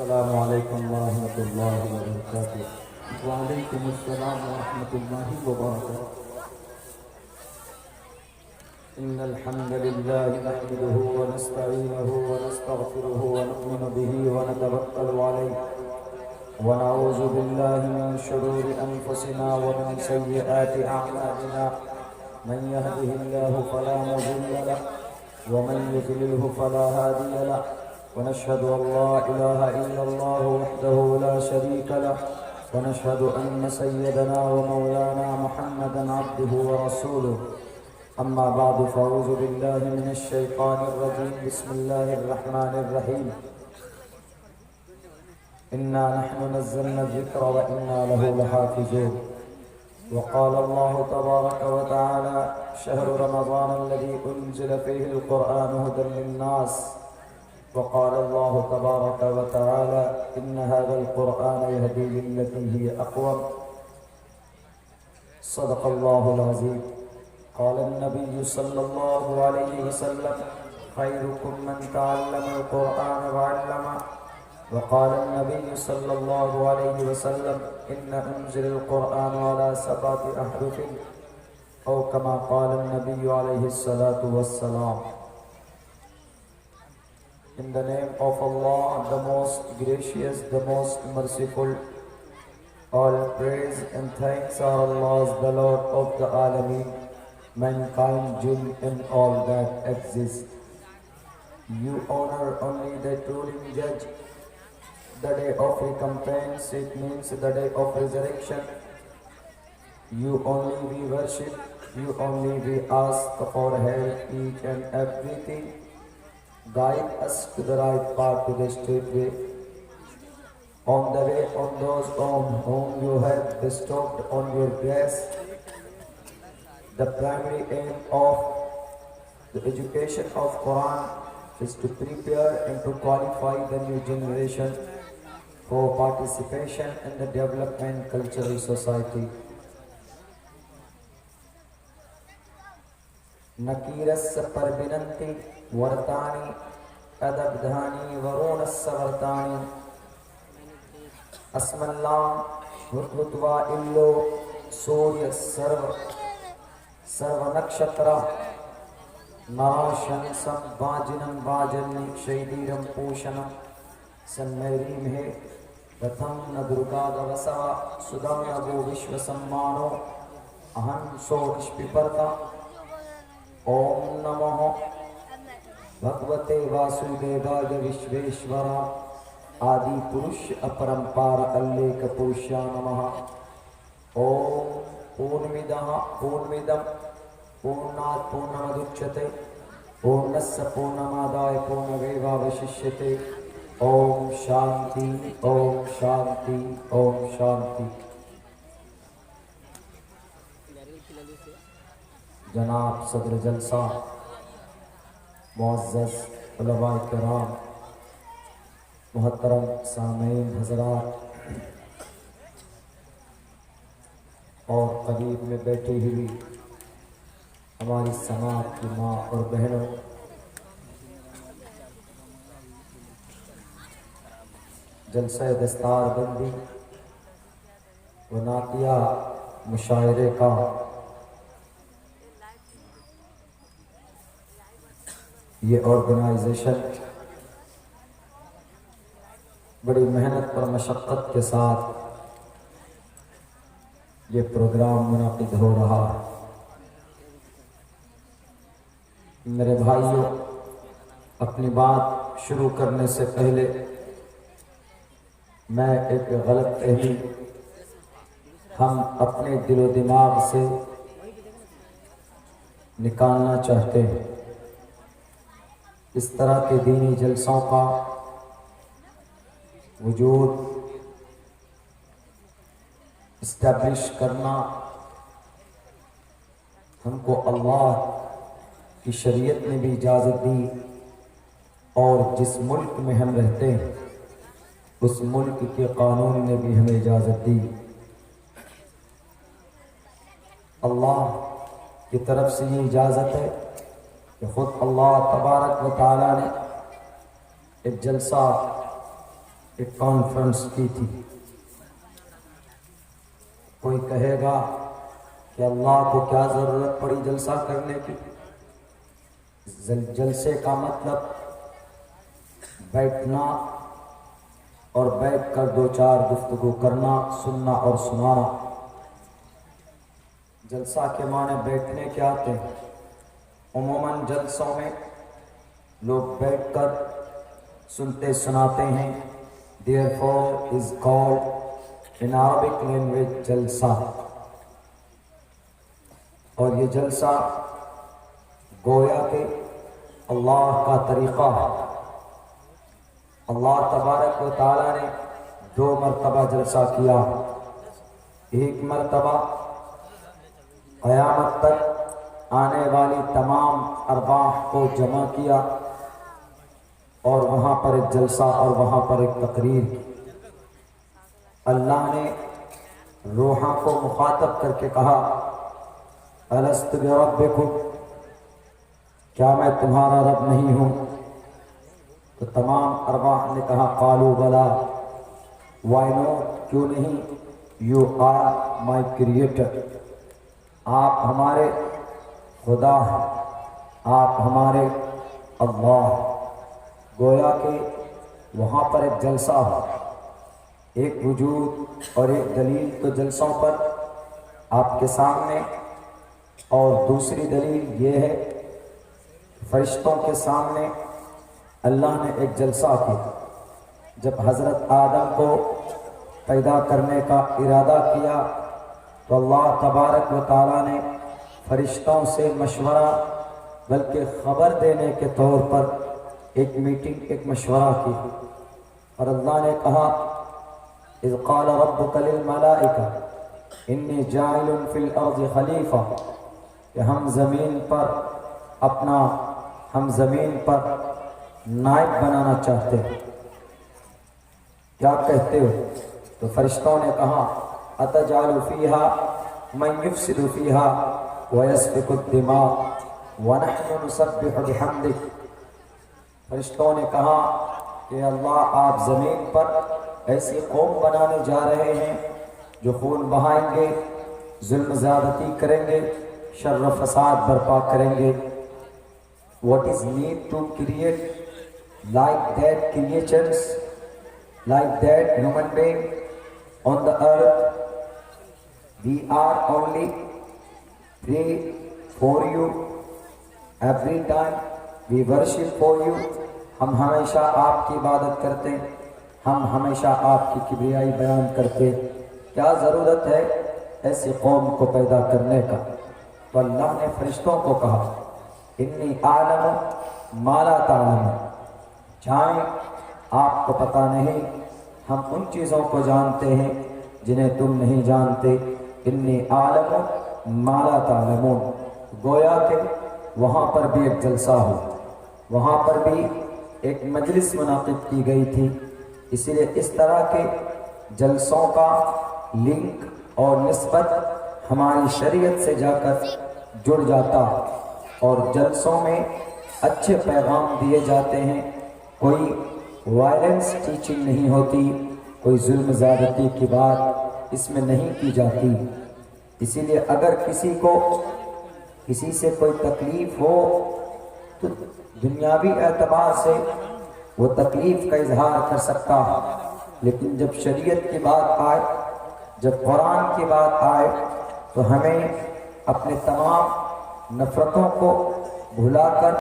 السلام علیکم ورحمۃ اللہ وبرکاتہ۔ وعلیکم السلام ورحمۃ اللہ وبرکاتہ۔ إن الحمد لله نحمده ونستعينه ونستغفره ونؤمن به ونتوكل عليه ونعوذ بالله من شرور أنفسنا ومن سيئات أعمالنا من يهده الله فلا مضل له ومن يضلله فلا هادي له ونشهد أن لا إله إلا الله وحده لا شريك له ونشهد أن سيدنا ومولانا محمدا عبده ورسوله أما بعد فأعوذ بالله من الشيطان الرجيم بسم الله الرحمن الرحيم إنا نحن نزلنا الذكر وإنا له لحافظون وقال الله تبارك وتعالى شهر رمضان الذي أنزل فيه القرآن هدى للناس وقال الله تبارك وتعالى إن هذا القرآن يهدي للتي هي أقوم صدق الله العظيم قال النبي صلى الله عليه وسلم خيركم من تعلم القرآن وعلمه وقال النبي صلى الله عليه وسلم إن أنزل القرآن على 7 أحرف أو كما قال النبي عليه الصلاة والسلام. In the name of Allah, the most gracious, the most merciful, all praise and thanks are Allah's, the Lord of the Alameen, mankind, jinn and all that exists. You honor only the ruling judge, the day of recompense, it means the day of resurrection. You only we worship, you only we ask for help, each and everything. Guide us to the right path, to the straight way. On the way, on those on whom you have bestowed on your grace. The primary aim of the education of Quran is to prepare and to qualify the new generation for participation in the development cultural society. Nakiras parbinanti vartani adabdhani varunas savartani asmallam vutva illo surya sarva nakshatra narashansam vajinam vajani shaidiram pushanam sanmerim he ratham na durga davasava sudam abu vishwasammano aham so ishpiparta Om Namo Bhagavate Vasudevaya Vishveshwara Adi Purush Aparampara Alleka Purusha Namaha. Om Purnamidaha Purnamidam Purnat Purnamaduchyate Purnasya Purnamadaya Purnameva Vashishyate. Om Shanti Om Shanti Om Shanti. جناب صدر جلسہ، معزز علماء کرام، محترم سامعین حضرات اور قریب میں بیٹھی ہوئی ہماری سماعت کی ماں اور بہنوں، جلسہ دستار بندی و نعتیہ مشاعرے کا یہ آرگنائزیشن بڑی محنت اور مشقت کے ساتھ یہ پروگرام منعقد ہو رہا ہے۔ میرے بھائیوں، اپنی بات شروع کرنے سے پہلے میں ایک غلط فہمی ہم اپنے دل و دماغ سے نکالنا چاہتے ہیں۔ اس طرح کے دینی جلسوں کا وجود اسٹیبلش کرنا ہم کو اللہ کی شریعت نے بھی اجازت دی اور جس ملک میں ہم رہتے ہیں اس ملک کے قانون نے بھی ہمیں اجازت دی۔ اللہ کی طرف سے یہ اجازت ہے کہ خود اللہ تبارک و تعالیٰ نے ایک جلسہ ایک کانفرنس کی تھی. کوئی کہے گا کہ اللہ کو کیا ضرورت پڑی جلسہ کرنے کی؟ جلسے کا مطلب بیٹھنا اور بیٹھ کر دو چار گفتگو کرنا، سننا اور سنانا. جلسہ کے معنی بیٹھنے کے آتے ہیں. عموماً جلسوں میں لوگ بیٹھ کر سنتے سناتے ہیں. Therefore is called in Arabic language جلسہ. اور یہ جلسہ گویا کہ اللہ کا طریقہ ہے. اللہ تبارک و تعالیٰ نے 2 مرتبہ جلسہ کیا. ایک مرتبہ قیامت تک آنے والی تمام ارواح کو جمع کیا اور وہاں پر ایک جلسہ اور وہاں پر ایک تقریر کی. اللہ نے روحاں کو مخاطب کر کے کہا الست بربکم، کیا میں تمہارا رب نہیں ہوں؟ تو تمام ارواح نے کہا قالوا بلا، وائی ناٹ، کیوں نہیں، یو آر مائی کریٹر، آپ ہمارے خدا ہیں، آپ ہمارے اللہ. گویا کہ وہاں پر ایک جلسہ ہو، ایک وجود اور ایک دلیل تو جلسوں پر آپ کے سامنے، اور دوسری دلیل یہ ہے فرشتوں کے سامنے اللہ نے ایک جلسہ کیا. جب حضرت آدم کو پیدا کرنے کا ارادہ کیا تو اللہ تبارک و تعالیٰ نے فرشتوں سے مشورہ بلکہ خبر دینے کے طور پر ایک میٹنگ، ایک مشورہ کی. اور اللہ نے کہا اذ قال ربک للملائکہ انی جاعل فی الارض خلیفہ، کہ ہم زمین پر نائب بنانا چاہتے ہیں. کیا کہتے ہو؟ تو فرشتوں نے کہا اتجعل فیہا من یفسد فیہا ویسفک الدماء ونحن نسبح بحمدک. فرشتوں نے کہا کہ اللہ آپ زمین پر ایسی قوم بنانے جا رہے ہیں جو خون بہائیں گے، ظلم زیادتی کریں گے، شر و فساد برپا کریں گے. What is need to create like that creatures, like that human being on the earth? We are only pray for you every time, we worship for you. ہم ہمیشہ آپ کی عبادت کرتے ہیں، ہم ہمیشہ آپ کی کبریائی بیان کرتے. کیا ضرورت ہے ایسی قوم کو پیدا کرنے کا؟ تو اللہ نے فرشتوں کو کہا انی اعلم ما لا تعلمون، جائیں آپ کو پتہ نہیں، ہم ان چیزوں کو جانتے ہیں جنہیں تم نہیں جانتے. انی اعلم ما لا تعلمون. گویا کہ وہاں پر بھی ایک جلسہ ہو، وہاں پر بھی ایک مجلس منعقد کی گئی تھی. اسی لیے اس طرح کے جلسوں کا لنک اور نسبت ہماری شریعت سے جا کر جڑ جاتا، اور جلسوں میں اچھے پیغام دیے جاتے ہیں. کوئی وائلنس ٹیچنگ نہیں ہوتی، کوئی ظلم زیادتی کی بات اس میں نہیں کی جاتی. اسی لیے اگر کسی سے کوئی تکلیف ہو تو دنیاوی اعتبار سے وہ تکلیف کا اظہار کر سکتا ہے، لیکن جب شریعت کی بات آئے، جب قرآن کی بات آئے تو ہمیں اپنے تمام نفرتوں کو بھلا کر